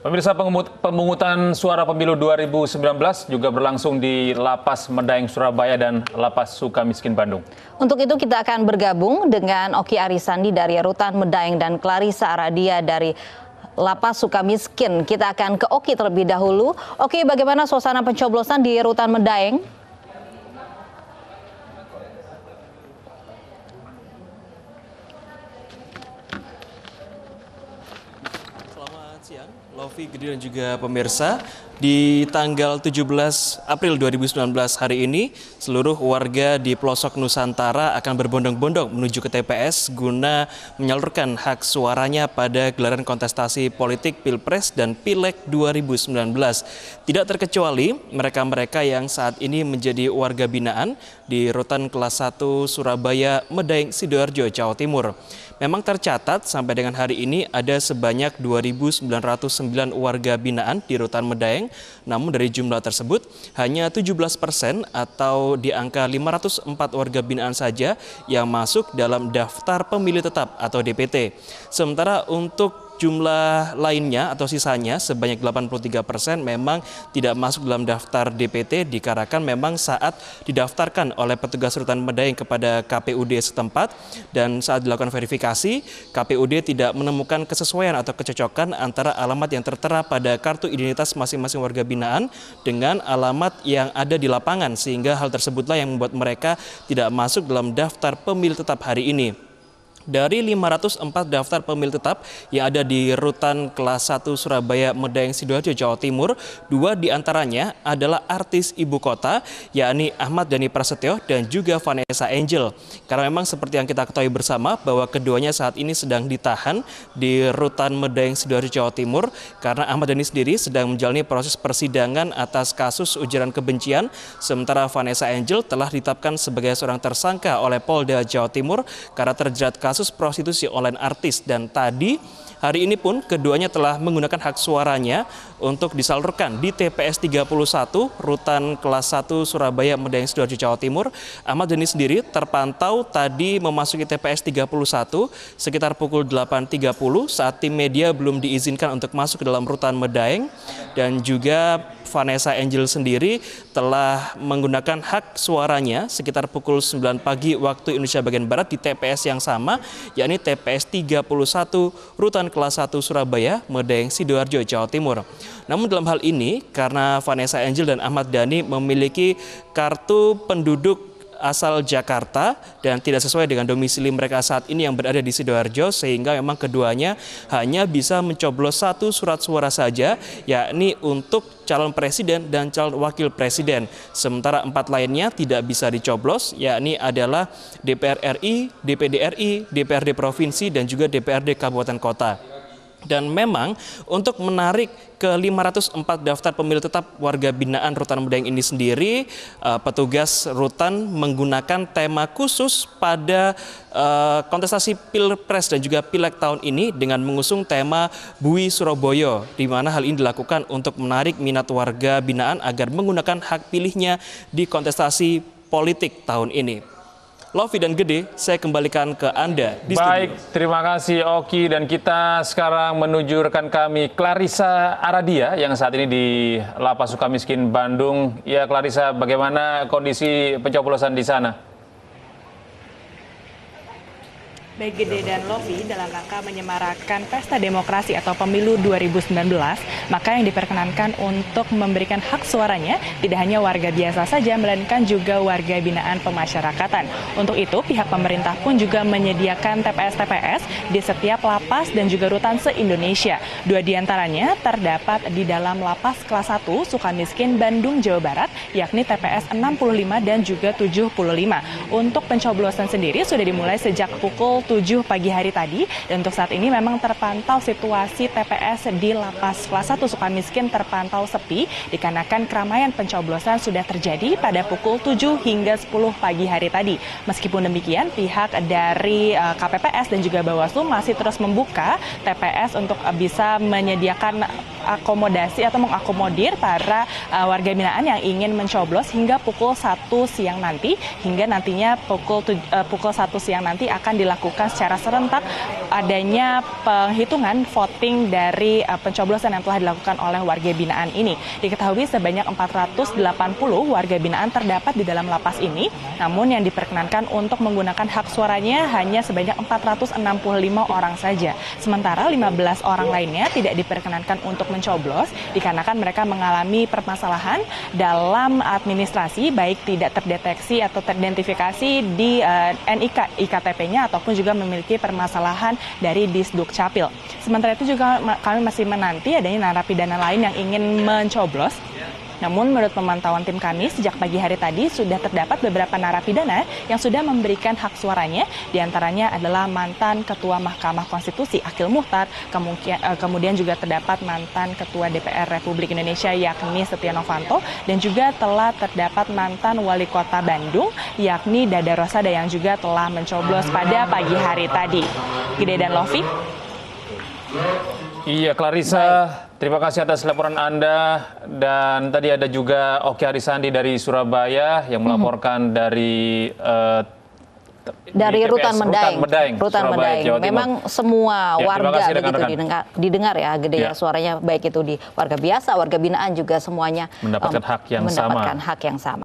Pemirsa, pemungutan suara pemilu 2019 juga berlangsung di Lapas Medaeng Surabaya dan Lapas Sukamiskin Bandung. Untuk itu kita akan bergabung dengan Oki Arisandi dari Rutan Medaeng dan Clarissa Aradia dari Lapas Sukamiskin. Kita akan ke Oki terlebih dahulu. Oki, bagaimana suasana pencoblosan di Rutan Medaeng? Siang, Lovi, Gede dan juga pemirsa, di tanggal 17 April 2019 hari ini, seluruh warga di pelosok Nusantara akan berbondong-bondong menuju ke TPS guna menyalurkan hak suaranya pada gelaran kontestasi politik Pilpres dan Pileg 2019. Tidak terkecuali mereka-mereka yang saat ini menjadi warga binaan di Rutan Kelas 1 Surabaya, Medaeng, Sidoarjo, Jawa Timur. Memang tercatat sampai dengan hari ini ada sebanyak 2.909 warga binaan di Rutan Medaeng, namun dari jumlah tersebut hanya 17% atau di angka 504 warga binaan saja yang masuk dalam daftar pemilih tetap atau DPT. Sementara untuk jumlah lainnya atau sisanya sebanyak 83% memang tidak masuk dalam daftar DPT dikarenakan memang saat didaftarkan oleh petugas Rutan Medaeng kepada KPUD setempat dan saat dilakukan verifikasi, KPUD tidak menemukan kesesuaian atau kecocokan antara alamat yang tertera pada kartu identitas masing-masing warga binaan dengan alamat yang ada di lapangan, sehingga hal tersebutlah yang membuat mereka tidak masuk dalam daftar pemilih tetap hari ini. Dari 504 daftar pemilih tetap yang ada di Rutan Kelas 1 Surabaya, Medaeng, Sidoarjo, Jawa Timur, 2 diantaranya adalah artis ibu kota, yakni Ahmad Dhani Prasetyo dan juga Vanessa Angel. Karena memang seperti yang kita ketahui bersama bahwa keduanya saat ini sedang ditahan di Rutan Medaeng, Sidoarjo, Jawa Timur karena Ahmad Dhani sendiri sedang menjalani proses persidangan atas kasus ujaran kebencian, sementara Vanessa Angel telah ditetapkan sebagai seorang tersangka oleh Polda Jawa Timur karena terjerat kasus prostitusi online artis. Dan tadi hari ini pun keduanya telah menggunakan hak suaranya untuk disalurkan di TPS 31 Rutan Kelas 1 Surabaya, Medaeng, Sidoarjo, Jawa Timur. Ahmad Dhani sendiri terpantau tadi memasuki TPS 31 sekitar pukul 8.30 saat tim media belum diizinkan untuk masuk ke dalam Rutan Medaeng, dan juga Vanessa Angel sendiri telah menggunakan hak suaranya sekitar pukul 9 pagi waktu Indonesia bagian Barat di TPS yang sama, yakni TPS 31 Rutan Kelas 1 Surabaya, Medaeng, Sidoarjo, Jawa Timur. Namun dalam hal ini, karena Vanessa Angel dan Ahmad Dhani memiliki kartu penduduk asal Jakarta dan tidak sesuai dengan domisili mereka saat ini yang berada di Sidoarjo, sehingga memang keduanya hanya bisa mencoblos satu surat suara saja, yakni untuk calon presiden dan calon wakil presiden. Sementara 4 lainnya tidak bisa dicoblos, yakni adalah DPR RI, DPD RI, DPRD Provinsi, dan juga DPRD Kabupaten Kota. Dan memang untuk menarik ke 504 daftar pemilih tetap warga binaan Rutan Medaeng ini sendiri, petugas Rutan menggunakan tema khusus pada kontestasi Pilpres dan juga Pileg tahun ini dengan mengusung tema Bui Surabaya, di mana hal ini dilakukan untuk menarik minat warga binaan agar menggunakan hak pilihnya di kontestasi politik tahun ini. Lovi dan Gede, saya kembalikan ke Anda di studio. Baik, terima kasih Oki, dan kita sekarang menuju rekan kami Clarissa Aradia yang saat ini di Lapas Sukamiskin Bandung. Ya Clarissa, bagaimana kondisi pencoblosan di sana? Baik Gede dan Lovi, dalam rangka menyemarakkan pesta demokrasi atau pemilu 2019, maka yang diperkenankan untuk memberikan hak suaranya tidak hanya warga biasa saja, melainkan juga warga binaan pemasyarakatan. Untuk itu, pihak pemerintah pun juga menyediakan TPS-TPS di setiap lapas dan juga rutan se-Indonesia. 2 diantaranya terdapat di dalam Lapas Kelas 1 Sukamiskin Bandung, Jawa Barat, yakni TPS 65 dan juga 75. Untuk pencoblosan sendiri sudah dimulai sejak pukul 7 pagi hari tadi, dan untuk saat ini memang terpantau situasi TPS di Lapas Kelas 1 Sukamiskin terpantau sepi dikarenakan keramaian pencoblosan sudah terjadi pada pukul 7 hingga 10 pagi hari tadi. Meskipun demikian, pihak dari KPPS dan juga Bawaslu masih terus membuka TPS untuk bisa menyediakan mengakomodasi atau mengakomodir para warga binaan yang ingin mencoblos hingga pukul 1 siang nanti, hingga nantinya pukul 1 siang nanti akan dilakukan secara serentak adanya penghitungan voting dari pencoblosan yang telah dilakukan oleh warga binaan ini. Diketahui sebanyak 480 warga binaan terdapat di dalam lapas ini, namun yang diperkenankan untuk menggunakan hak suaranya hanya sebanyak 465 orang saja. Sementara 15 orang lainnya tidak diperkenankan untuk mencoblos dikarenakan mereka mengalami permasalahan dalam administrasi, baik tidak terdeteksi atau teridentifikasi di NIK IKTP-nya ataupun juga memiliki permasalahan dari Disduk Capil. Sementara itu juga kami masih menanti adanya narapidana lain yang ingin mencoblos. Namun menurut pemantauan tim kami sejak pagi hari tadi sudah terdapat beberapa narapidana yang sudah memberikan hak suaranya. Di antaranya adalah mantan Ketua Mahkamah Konstitusi Akil Muhtar, kemudian juga terdapat mantan Ketua DPR Republik Indonesia yakni Setia Novanto, dan juga telah terdapat mantan Wali Kota Bandung yakni Dada Rosada yang juga telah mencoblos pada pagi hari tadi. Gede dan Lofi. Iya, Clarissa, terima kasih atas laporan Anda. Dan tadi ada juga Oki Arisandi dari Surabaya yang melaporkan dari Rutan Medaeng, Jawa Timur. Memang semua Ya, warga kasih, begitu didengar ya, Gede ya, Ya. suaranya baik itu di warga biasa, warga binaan juga semuanya Mendapatkan hak yang sama. Mendapatkan hak yang sama.